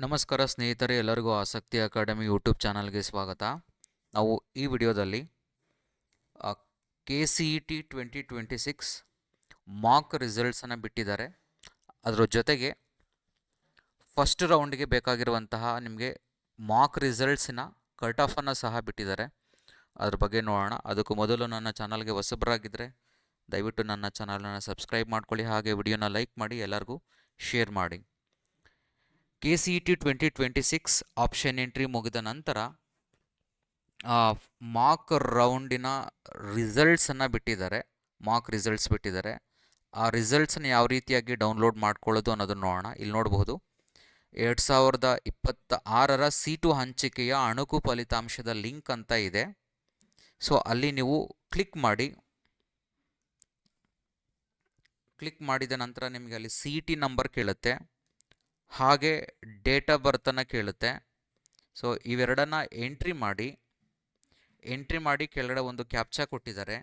ನಮಸ್ಕಾರ ಸ್ನೇಹಿತರೆ, ಎಲ್ಲರಿಗೂ ಆಸಕ್ತಿ ಅಕಾಡೆಮಿ ಯೂಟ್ಯೂಬ್ ಚಾನಲ್ಗೆ ಸ್ವಾಗತ. ನಾವು ಈ ವಿಡಿಯೋದಲ್ಲಿ KCET 2026 ಮಾಕ್ ರಿಸಲ್ಟ್ಸನ್ನು ಬಿಟ್ಟಿದ್ದಾರೆ. ಅದರ ಜೊತೆಗೆ ಫಸ್ಟ್ ರೌಂಡ್ಗೆ ಬೇಕಾಗಿರುವಂತಹ ನಿಮಗೆ ಮಾಕ್ ರಿಸಲ್ಟ್ಸಿನ ಕಟ್ ಆಫನ್ನು ಸಹ ಬಿಟ್ಟಿದ್ದಾರೆ. ಅದ್ರ ಬಗ್ಗೆ ನೋಡೋಣ. ಅದಕ್ಕೂ ಮೊದಲು ನನ್ನ ಚಾನಲ್ಗೆ ಹೊಸಬರಾಗಿದ್ದರೆ ದಯವಿಟ್ಟು ನನ್ನ ಚಾನಲನ್ನು ಸಬ್ಸ್ಕ್ರೈಬ್ ಮಾಡ್ಕೊಳ್ಳಿ, ಹಾಗೆ ವಿಡಿಯೋನ ಲೈಕ್ ಮಾಡಿ, ಎಲ್ಲರಿಗೂ ಶೇರ್ ಮಾಡಿ. KCET 2026 ಆಪ್ಷನ್ ಎಂಟ್ರಿ ಮುಗಿದ ನಂತರ ಮಾಕ್ ರೌಂಡಿನ ರಿಸಲ್ಟ್ಸನ್ನು ಬಿಟ್ಟಿದ್ದಾರೆ. ಮಾಕ್ ರಿಸಲ್ಟ್ಸ್ ಬಿಟ್ಟಿದ್ದಾರೆ. ಆ ರಿಸಲ್ಟ್ಸನ್ನು ಯಾವ ರೀತಿಯಾಗಿ ಡೌನ್ಲೋಡ್ ಮಾಡ್ಕೊಳ್ಳೋದು ಅನ್ನೋದನ್ನು ನೋಡೋಣ. ಇಲ್ಲಿ ನೋಡಬಹುದು 2026ರ ಸೀಟು ಹಂಚಿಕೆಯ ಅಣುಕು ಫಲಿತಾಂಶದ ಲಿಂಕ್ ಅಂತ ಇದೆ. ಸೊ ಅಲ್ಲಿ ನೀವು ಕ್ಲಿಕ್ ಮಾಡಿದ ನಂತರ ನಿಮಗೆ ಅಲ್ಲಿ CET ನಂಬರ್ ಕೇಳುತ್ತೆ, ಹಾಗೆ ಡೇಟ್ ಆಫ್ ಬರ್ತನ್ನು ಕೇಳುತ್ತೆ. ಸೊ ಇವೆರಡನ್ನು ಎಂಟ್ರಿ ಮಾಡಿ ಕೆಳಗಡೆ ಒಂದು ಕ್ಯಾಪ್ಚಾ ಕೊಟ್ಟಿದ್ದಾರೆ.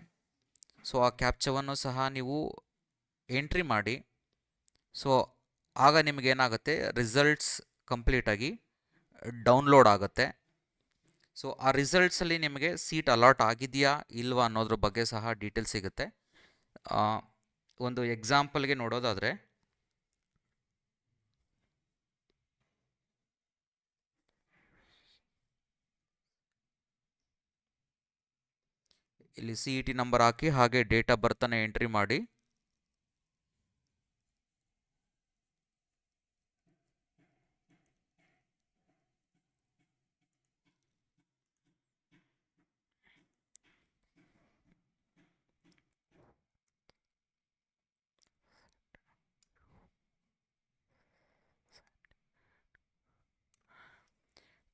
ಸೊ ಆ ಕ್ಯಾಪ್ಚಾವನ್ನು ಸಹ ನೀವು ಎಂಟ್ರಿ ಮಾಡಿ. ಸೊ ಆಗ ನಿಮಗೇನಾಗುತ್ತೆ, ರಿಸಲ್ಟ್ಸ್ ಕಂಪ್ಲೀಟಾಗಿ ಡೌನ್ಲೋಡ್ ಆಗುತ್ತೆ. ಸೊ ಆ ರಿಸಲ್ಟ್ಸಲ್ಲಿ ನಿಮಗೆ ಸೀಟ್ ಅಲಾಟ್ ಆಗಿದೆಯಾ ಇಲ್ವಾ ಅನ್ನೋದ್ರ ಬಗ್ಗೆ ಸಹ ಡೀಟೇಲ್ ಸಿಗುತ್ತೆ. ಒಂದು ಎಕ್ಸಾಂಪಲ್ಗೆ ನೋಡೋದಾದರೆ, ಇಲ್ಲಿ CET ನಂಬರ್ ಹಾಕಿ ಹಾಗೆ ಡೇಟ್ ಆಫ್ ಬರ್ತನ್ನು ಎಂಟ್ರಿ ಮಾಡಿ.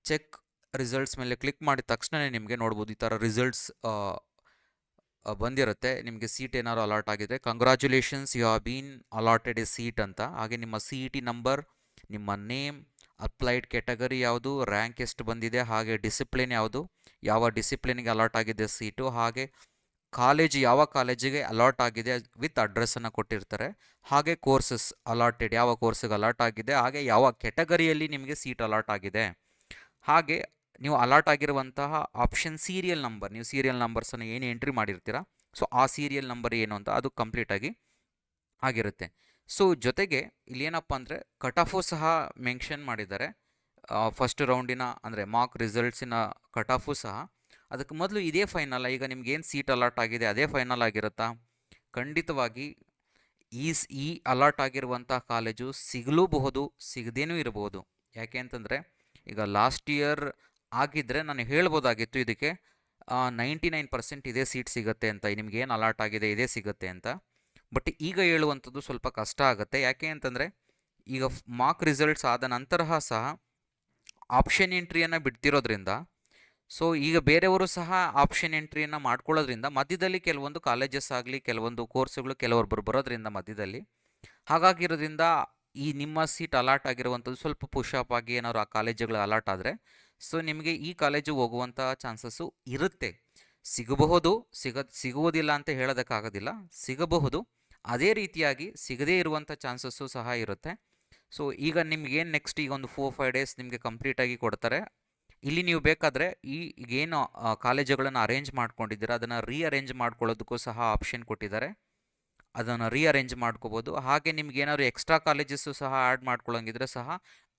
ಚೆಕ್ ರಿಸಲ್ಟ್ಸ್ ಮೇಲೆ ಕ್ಲಿಕ್ ಮಾಡಿದ ತಕ್ಷಣ ನಿಮಗೆ ನೋಡ್ಬೋದು ಈ ಥರ ರಿಸಲ್ಟ್ಸ್ ಬಂದಿರುತ್ತೆ. ನಿಮಗೆ ಸೀಟ್ ಏನಾದ್ರು ಅಲಾಟ್ ಆಗಿದ್ರೆ congratulations, you have been allotted a seat ಅಂತ. ಹಾಗೆ ನಿಮ್ಮ CET ನಂಬರ್, ನಿಮ್ಮ ನೇಮ್, ಅಪ್ಲೈಡ್ ಕ್ಯಾಟಗರಿ ಯಾವುದು, ರ್ಯಾಂಕ್ ಎಷ್ಟು ಬಂದಿದೆ, ಹಾಗೆ ಡಿಸಿಪ್ಲಿನ್ ಯಾವುದು, ಯಾವ ಡಿಸಿಪ್ಲಿನ್ಗೆ ಅಲಾಟ್ ಆಗಿದೆ ಸೀಟು, ಹಾಗೆ ಕಾಲೇಜ್ ಯಾವ ಕಾಲೇಜಿಗೆ ಅಲಾಟ್ ಆಗಿದೆ ವಿತ್ ಅಡ್ರೆಸ್ಸನ್ನು ಕೊಟ್ಟಿರ್ತಾರೆ. ಹಾಗೆ ಕೋರ್ಸಸ್ ಅಲಾಟೆಡ್, ಯಾವ ಕೋರ್ಸಿಗೆ ಅಲಾಟ್ ಆಗಿದೆ, ಹಾಗೆ ಯಾವ ಕ್ಯಾಟಗರಿಯಲ್ಲಿ ನಿಮಗೆ ಸೀಟ್ ಅಲಾಟ್ ಆಗಿದೆ, ಹಾಗೆ ನೀವು ಅಲಾಟ್ ಆಗಿರುವಂತಹ ಆಪ್ಷನ್ ಸೀರಿಯಲ್ ನಂಬರ್, ನೀವು ಸೀರಿಯಲ್ ನಂಬರ್ಸನ್ನು ಏನು ಎಂಟ್ರಿ ಮಾಡಿರ್ತೀರಾ, ಸೊ ಆ ಸೀರಿಯಲ್ ನಂಬರ್ ಏನು ಅಂತ ಅದು ಕಂಪ್ಲೀಟಾಗಿ ಆಗಿರುತ್ತೆ. ಸೊ ಜೊತೆಗೆ ಇಲ್ಲಿ ಏನಪ್ಪ ಅಂದರೆ ಕಟ್ ಆಫು ಸಹ ಮೆನ್ಷನ್ ಮಾಡಿದ್ದಾರೆ. ಫಸ್ಟ್ ರೌಂಡಿನ ಅಂದರೆ ಮಾಕ್ ರಿಸಲ್ಟ್ಸಿನ ಕಟ್ ಆಫು ಸಹ. ಅದಕ್ಕೆ ಮೊದಲು ಇದೇ ಫೈನಲ್, ಈಗ ನಿಮ್ಗೇನು ಸೀಟ್ ಅಲಾಟ್ ಆಗಿದೆ ಅದೇ ಫೈನಲ್ ಆಗಿರುತ್ತಾ? ಖಂಡಿತವಾಗಿ ಈ ಅಲಾಟ್ ಆಗಿರುವಂಥ ಕಾಲೇಜು ಸಿಗಲೂಬಹುದು, ಸಿಗದೇನೂ ಇರಬಹುದು. ಯಾಕೆ ಅಂತಂದರೆ ಈಗ ಲಾಸ್ಟ್ ಇಯರ್ ಆಗಿದ್ದರೆ ನಾನು ಹೇಳ್ಬೋದಾಗಿತ್ತು ಇದಕ್ಕೆ 99% ಇದೇ ಸೀಟ್ ಸಿಗುತ್ತೆ ಅಂತ, ನಿಮಗೇನು ಅಲಾಟ್ ಆಗಿದೆ ಇದೇ ಸಿಗುತ್ತೆ ಅಂತ. ಬಟ್ ಈಗ ಹೇಳುವಂಥದ್ದು ಸ್ವಲ್ಪ ಕಷ್ಟ ಆಗುತ್ತೆ. ಯಾಕೆ ಅಂತಂದರೆ ಈಗ ಮಾಕ್ ರಿಸಲ್ಟ್ಸ್ ಆದ ನಂತರ ಸಹ ಆಪ್ಷನ್ ಎಂಟ್ರಿಯನ್ನು ಬಿಡ್ತಿರೋದ್ರಿಂದ, ಸೊ ಈಗ ಬೇರೆಯವರು ಸಹ ಆಪ್ಷನ್ ಎಂಟ್ರಿಯನ್ನು ಮಾಡ್ಕೊಳ್ಳೋದ್ರಿಂದ ಮಧ್ಯದಲ್ಲಿ ಕೆಲವೊಂದು ಕಾಲೇಜಸ್ ಆಗಲಿ, ಕೆಲವೊಂದು ಕೋರ್ಸುಗಳು ಕೆಲವೊಬ್ಬರು ಬರೋದ್ರಿಂದ ಮಧ್ಯದಲ್ಲಿ, ಹಾಗಾಗಿರೋದ್ರಿಂದ ಈ ನಿಮ್ಮ ಸೀಟ್ ಅಲಾಟ್ ಆಗಿರುವಂಥದ್ದು ಸ್ವಲ್ಪ ಪುಷಪ್ ಆಗಿ ಏನಾದ್ರು ಆ ಕಾಲೇಜುಗಳು ಅಲಾಟ್ ಆದರೆ, ಸೊ ನಿಮಗೆ ಈ ಕಾಲೇಜು ಹೋಗುವಂಥ ಚಾನ್ಸಸ್ಸು ಇರುತ್ತೆ. ಸಿಗಬಹುದು, ಸಿಗುವುದಿಲ್ಲ ಅಂತ ಹೇಳೋದಕ್ಕಾಗೋದಿಲ್ಲ, ಸಿಗಬಹುದು. ಅದೇ ರೀತಿಯಾಗಿ ಸಿಗದೇ ಇರುವಂಥ ಚಾನ್ಸಸ್ಸು ಸಹ ಇರುತ್ತೆ. ಸೊ ಈಗ ನಿಮ್ಗೇನು ನೆಕ್ಸ್ಟ್ ಈಗ ಒಂದು 4-5 ಡೇಸ್ ನಿಮಗೆ ಕಂಪ್ಲೀಟಾಗಿ ಕೊಡ್ತಾರೆ. ಇಲ್ಲಿ ನೀವು ಬೇಕಾದರೆ ಈಗೇನು ಕಾಲೇಜುಗಳನ್ನು ಅರೇಂಜ್ ಮಾಡ್ಕೊಂಡಿದ್ದೀರಾ ಅದನ್ನು ರೀಅರೇಂಜ್ ಮಾಡ್ಕೊಳ್ಳೋದಕ್ಕೂ ಸಹ ಆಪ್ಷನ್ ಕೊಟ್ಟಿದ್ದಾರೆ. ಅದನ್ನು ರೀಅರೇಂಜ್ ಮಾಡ್ಕೋಬೋದು. ಹಾಗೆ ನಿಮ್ಗೆ ಏನಾದ್ರು ಎಕ್ಸ್ಟ್ರಾ ಕಾಲೇಜಸ್ಸು ಸಹ ಆ್ಯಡ್ ಮಾಡ್ಕೊಳ್ಳೋಂಗಿದ್ರೆ ಸಹ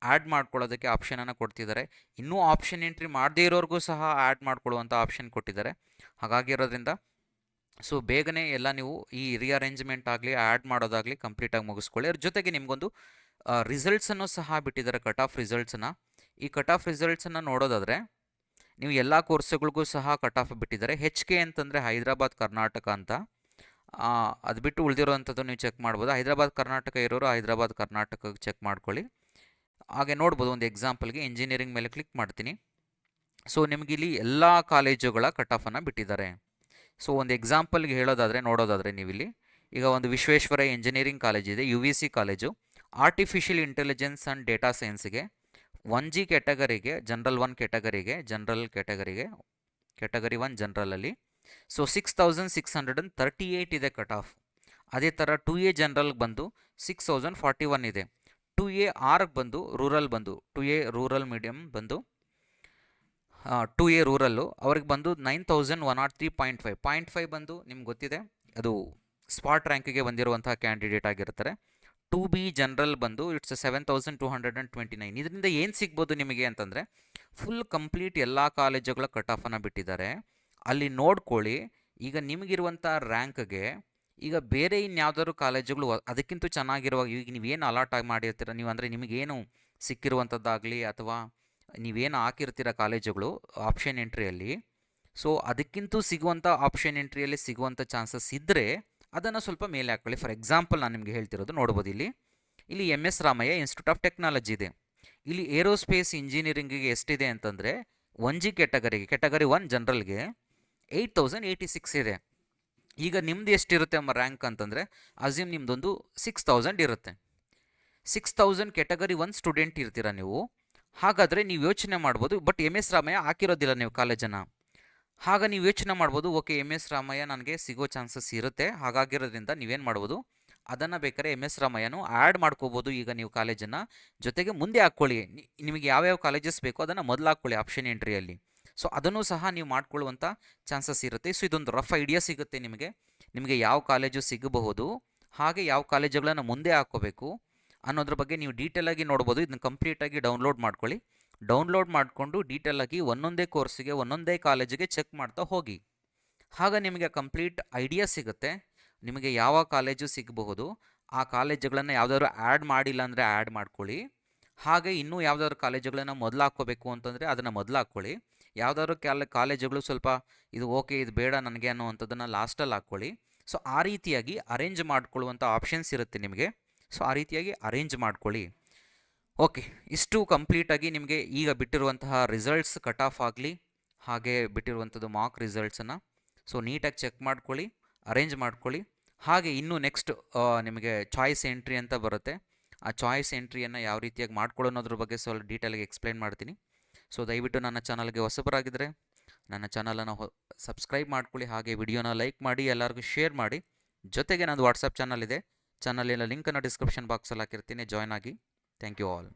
ಆ್ಯಡ್ ಮಾಡ್ಕೊಳ್ಳೋದಕ್ಕೆ ಆಪ್ಷನನ್ನು ಕೊಡ್ತಿದ್ದಾರೆ. ಇನ್ನೂ ಆಪ್ಷನ್ ಎಂಟ್ರಿ ಮಾಡದೇ ಇರೋರಿಗೂ ಸಹ ಆ್ಯಡ್ ಮಾಡ್ಕೊಳ್ಳುವಂಥ ಆಪ್ಷನ್ ಕೊಟ್ಟಿದ್ದಾರೆ. ಹಾಗಾಗಿರೋದ್ರಿಂದ ಸೊ ಬೇಗನೆ ಎಲ್ಲ ನೀವು ಈ ರೀಅರೇಂಜ್ಮೆಂಟ್ ಆಗಲಿ ಆ್ಯಡ್ ಮಾಡೋದಾಗಲಿ ಕಂಪ್ಲೀಟಾಗಿ ಮುಗಿಸ್ಕೊಳ್ಳಿ. ಅದ್ರ ಜೊತೆಗೆ ನಿಮಗೊಂದು ರಿಸಲ್ಟ್ಸನ್ನು ಸಹ ಬಿಟ್ಟಿದ್ದಾರೆ, ಕಟ್ ಆಫ್ ರಿಸಲ್ಟ್ಸನ್ನು. ಈ ಕಟ್ ಆಫ್ ರಿಸಲ್ಟ್ಸನ್ನು ನೋಡೋದಾದರೆ ನೀವು ಎಲ್ಲ ಕೋರ್ಸುಗಳಿಗೂ ಸಹ ಕಟ್ ಆಫ್ ಬಿಟ್ಟಿದ್ದಾರೆ. HK ಅಂತಂದರೆ ಹೈದರಾಬಾದ್ ಕರ್ನಾಟಕ ಅಂತ. ಅದು ಬಿಟ್ಟು ಉಳಿದಿರೋವಂಥದ್ದು ನೀವು ಚೆಕ್ ಮಾಡ್ಬೋದು. ಹೈದರಾಬಾದ್ ಕರ್ನಾಟಕ ಇರೋರು ಹೈದರಾಬಾದ್ ಕರ್ನಾಟಕಕ್ಕೆ ಚೆಕ್ ಮಾಡ್ಕೊಳ್ಳಿ. ಹಾಗೆ ನೋಡ್ಬೋದು, ಒಂದು ಎಕ್ಸಾಂಪಲ್ಗೆ ಇಂಜಿನಿಯರಿಂಗ್ ಮೇಲೆ ಕ್ಲಿಕ್ ಮಾಡ್ತೀನಿ. ಸೊ ನಿಮಗಿಲ್ಲಿ ಎಲ್ಲ ಕಾಲೇಜುಗಳ ಕಟ್ ಆಫನ್ನು ಬಿಟ್ಟಿದ್ದಾರೆ. ಸೊ ಒಂದು ಎಕ್ಸಾಂಪಲ್ಗೆ ನೋಡೋದಾದರೆ ನೀವಿಲ್ಲಿ ಈಗ ಒಂದು ವಿಶ್ವೇಶ್ವರಯ್ಯ ಇಂಜಿನಿಯರಿಂಗ್ ಕಾಲೇಜ್ ಇದೆ, UVC college. Artificial intelligence and data ಸೈನ್ಸ್ಗೆ 1G ಕ್ಯಾಟಗರಿಗೆ, ಜನರಲ್ 1 ಕ್ಯಾಟಗರಿಗೆ ಕ್ಯಾಟಗರಿ 1 ಜನರಲಲ್ಲಿ ಸೊ 6638 ಇದೆ ಕಟ್ ಆಫ್. ಅದೇ ಥರ 2A ಜನರಲ್ಗೆ ಬಂದು 6041 ಇದೆ. 2A ಬಂದು ರೂರಲ್ ಬಂದು 2A ರೂರಲ್ ಮೀಡಿಯಮ್ ಬಂದು 2A ರೂರಲ್ಲು ಅವ್ರಿಗೆ ಬಂದು 9103.5 0.5 ಬಂದು ನಿಮ್ಗೆ ಗೊತ್ತಿದೆ, ಅದು ಸ್ಪಾಟ್ ರ್ಯಾಂಕಿಗೆ ಬಂದಿರುವಂತಹ ಕ್ಯಾಂಡಿಡೇಟ್ ಆಗಿರ್ತಾರೆ. 2B ಜನರಲ್ ಬಂದು ಇಟ್ಸ್ 7229. ಇದರಿಂದ ಏನು ಸಿಗ್ಬೋದು ನಿಮಗೆ ಅಂತಂದರೆ, ಫುಲ್ ಕಂಪ್ಲೀಟ್ ಎಲ್ಲ ಕಾಲೇಜುಗಳ ಕಟ್ ಆಫನ್ನು ಬಿಟ್ಟಿದ್ದಾರೆ. ಅಲ್ಲಿ ನೋಡ್ಕೊಳ್ಳಿ, ಈಗ ನಿಮಗಿರುವಂಥ ರ್ಯಾಂಕ್ಗೆ ಈಗ ಬೇರೆ ಇನ್ಯಾವುದಾದ್ರು ಕಾಲೇಜುಗಳು ಅದಕ್ಕಿಂತ ಚೆನ್ನಾಗಿರುವಾಗ, ಈಗ ನೀವೇನು ಅಲಾಟ್ ಆಗಿ ಮಾಡಿರ್ತೀರ ನೀವು, ಅಂದರೆ ನಿಮಗೇನು ಸಿಕ್ಕಿರುವಂಥದ್ದಾಗಲಿ ಅಥವಾ ನೀವೇನು ಹಾಕಿರ್ತೀರ ಕಾಲೇಜುಗಳು ಆಪ್ಷನ್ ಎಂಟ್ರಿಯಲ್ಲಿ, ಸೊ ಅದಕ್ಕಿಂತ ಸಿಗುವಂಥ ಆಪ್ಷನ್ ಎಂಟ್ರಿಯಲ್ಲಿ ಸಿಗುವಂಥ ಚಾನ್ಸಸ್ ಇದ್ದರೆ ಅದನ್ನು ಸ್ವಲ್ಪ ಮೇಲೆ ಹಾಕ್ಕೊಳ್ಳಿ. ಫಾರ್ ಎಕ್ಸಾಂಪಲ್ ನಾನು ನಿಮಗೆ ಹೇಳ್ತಿರೋದು ನೋಡ್ಬೋದು, ಇಲ್ಲಿ MS Ramaiah institute of technology ಇದೆ. ಇಲ್ಲಿ ಏರೋಸ್ಪೇಸ್ ಇಂಜಿನಿಯರಿಂಗಿಗೆ ಎಷ್ಟಿದೆ ಅಂತಂದರೆ 1G ಕ್ಯಾಟಗರಿ 1 ಜನರಲ್ಗೆ 8086 ಇದೆ. ಈಗ ನಿಮ್ದು ಎಷ್ಟಿರುತ್ತೆ ರ್ಯಾಂಕ್ ಅಂತಂದರೆ, ಅಸ್ಯೂಮ್ ನಿಮ್ಮದೊಂದು 6000 ಇರುತ್ತೆ. 6000 ಕ್ಯಾಟಗರಿ 1 ಸ್ಟೂಡೆಂಟ್ ಇರ್ತೀರ ನೀವು. ಹಾಗಾದರೆ ನೀವು ಯೋಚನೆ ಮಾಡ್ಬೋದು, ಬಟ್ MS ರಾಮಯ್ಯ ಹಾಕಿರೋದಿಲ್ಲ ನೀವು ಕಾಲೇಜನ್ನು. ಆಗ ನೀವು ಯೋಚನೆ ಮಾಡ್ಬೋದು, ಓಕೆ MS ರಾಮಯ್ಯ ನನಗೆ ಸಿಗೋ ಚಾನ್ಸಸ್ ಇರುತ್ತೆ, ಹಾಗಾಗಿರೋದ್ರಿಂದ ನೀವೇನು ಮಾಡ್ಬೋದು, ಅದನ್ನು ಬೇಕಾದ್ರೆ MS ರಾಮಯ್ಯನೂ ಆ್ಯಡ್ ಮಾಡ್ಕೋಬೋದು. ಈಗ ನೀವು ಕಾಲೇಜನ್ನು ಜೊತೆಗೆ ಮುಂದೆ ಹಾಕ್ಕೊಳ್ಳಿ, ನಿಮಗೆ ಯಾವ್ಯಾವ ಕಾಲೇಜಸ್ ಬೇಕೋ ಅದನ್ನು ಮೊದಲು ಹಾಕ್ಕೊಳ್ಳಿ ಆಪ್ಷನ್ ಎಂಟ್ರಿಯಲ್ಲಿ. ಸೊ ಅದನ್ನು ಸಹ ನೀವು ಮಾಡ್ಕೊಳ್ಳುವಂಥ ಚಾನ್ಸಸ್ ಇರುತ್ತೆ. ಸೊ ಇದೊಂದು ರಫ್ ಐಡಿಯಾ ಸಿಗುತ್ತೆ ನಿಮಗೆ ಯಾವ ಕಾಲೇಜು ಸಿಗಬಹುದು, ಹಾಗೆ ಯಾವ ಕಾಲೇಜುಗಳನ್ನು ಮುಂದೆ ಹಾಕ್ಕೋಬೇಕು ಅನ್ನೋದ್ರ ಬಗ್ಗೆ ನೀವು ಡೀಟೇಲಾಗಿ ನೋಡ್ಬೋದು. ಇದನ್ನ ಕಂಪ್ಲೀಟಾಗಿ ಡೌನ್ಲೋಡ್ ಮಾಡ್ಕೊಳ್ಳಿ. ಡೌನ್ಲೋಡ್ ಮಾಡಿಕೊಂಡು ಡೀಟೇಲಾಗಿ ಒಂದೊಂದೇ ಕೋರ್ಸಿಗೆ ಒಂದೊಂದೇ ಕಾಲೇಜಿಗೆ ಚೆಕ್ ಮಾಡ್ತಾ ಹೋಗಿ. ಆಗ ನಿಮಗೆ ಕಂಪ್ಲೀಟ್ ಐಡಿಯಾ ಸಿಗುತ್ತೆ, ನಿಮಗೆ ಯಾವ ಕಾಲೇಜು ಸಿಗಬಹುದು, ಆ ಕಾಲೇಜುಗಳನ್ನು ಯಾವುದಾದ್ರು ಆ್ಯಡ್ ಮಾಡಿಲ್ಲ ಅಂದರೆ ಆ್ಯಡ್ ಮಾಡ್ಕೊಳ್ಳಿ. ಹಾಗೆ ಇನ್ನೂ ಯಾವುದಾದ್ರು ಕಾಲೇಜುಗಳನ್ನು ಮೊದಲು ಹಾಕ್ಕೋಬೇಕು ಅಂತಂದರೆ ಅದನ್ನು ಮೊದಲು ಹಾಕ್ಕೊಳ್ಳಿ. ಯಾವುದಾದ್ರು ಕಾಲೇಜುಗಳು ಸ್ವಲ್ಪ ಇದು ಓಕೆ ಇದು ಬೇಡ ನನಗೆ ಅನ್ನುವಂಥದ್ದನ್ನು ಲಾಸ್ಟಲ್ಲಿ ಹಾಕ್ಕೊಳ್ಳಿ. ಸೊ ಆ ರೀತಿಯಾಗಿ ಅರೇಂಜ್ ಮಾಡ್ಕೊಳ್ಳುವಂಥ ಆಪ್ಷನ್ಸ್ ಇರುತ್ತೆ ನಿಮಗೆ. ಸೊ ಆ ರೀತಿಯಾಗಿ ಅರೇಂಜ್ ಮಾಡ್ಕೊಳ್ಳಿ. ಓಕೆ, ಇಷ್ಟು ಕಂಪ್ಲೀಟಾಗಿ ನಿಮಗೆ ಈಗ ಬಿಟ್ಟಿರುವಂತಹ ರಿಸಲ್ಟ್ಸ್ ಕಟ್ ಆಫ್ ಆಗಲಿ, ಹಾಗೆ ಬಿಟ್ಟಿರುವಂಥದ್ದು ಮಾರ್ಕ್ ರಿಸಲ್ಟ್ಸನ್ನು ಸೊ ನೀಟಾಗಿ ಚೆಕ್ ಮಾಡ್ಕೊಳ್ಳಿ, ಅರೇಂಜ್ ಮಾಡ್ಕೊಳ್ಳಿ. ಹಾಗೆ ಇನ್ನೂ ನೆಕ್ಸ್ಟ್ ನಿಮಗೆ ಚಾಯ್ಸ್ ಎಂಟ್ರಿ ಅಂತ ಬರುತ್ತೆ. ಆ ಚಾಯ್ಸ್ ಎಂಟ್ರಿಯನ್ನು ಯಾವ ರೀತಿಯಾಗಿ ಮಾಡ್ಕೊಳ್ಳೋದ್ರ ಬಗ್ಗೆ ಸ್ವಲ್ಪ ಡೀಟೇಲಾಗಿ ಎಕ್ಸ್ಪ್ಲೈನ್ ಮಾಡ್ತೀನಿ. ಸೊ ದಯವಿಟ್ಟು ನನ್ನ ಚಾನಲ್ಗೆ ಹೊಸಬರಾಗಿದ್ದರೆ ನನ್ನ ಚಾನಲನ್ನು ಸಬ್ಸ್ಕ್ರೈಬ್ ಮಾಡ್ಕೊಳ್ಳಿ, ಹಾಗೆ ವಿಡಿಯೋನ ಲೈಕ್ ಮಾಡಿ, ಎಲ್ಲರಿಗೂ ಶೇರ್ ಮಾಡಿ. ಜೊತೆಗೆ ನಂದು ವಾಟ್ಸಪ್ ಚಾನಲ್ ಇದೆ, ಚಾನಲಿನ ಲಿಂಕನ್ನು ಡಿಸ್ಕ್ರಿಪ್ಷನ್ ಬಾಕ್ಸಲ್ಲಿ ಹಾಕಿರ್ತೀನಿ, ಜಾಯ್ನ್ ಆಗಿ. Thank you all.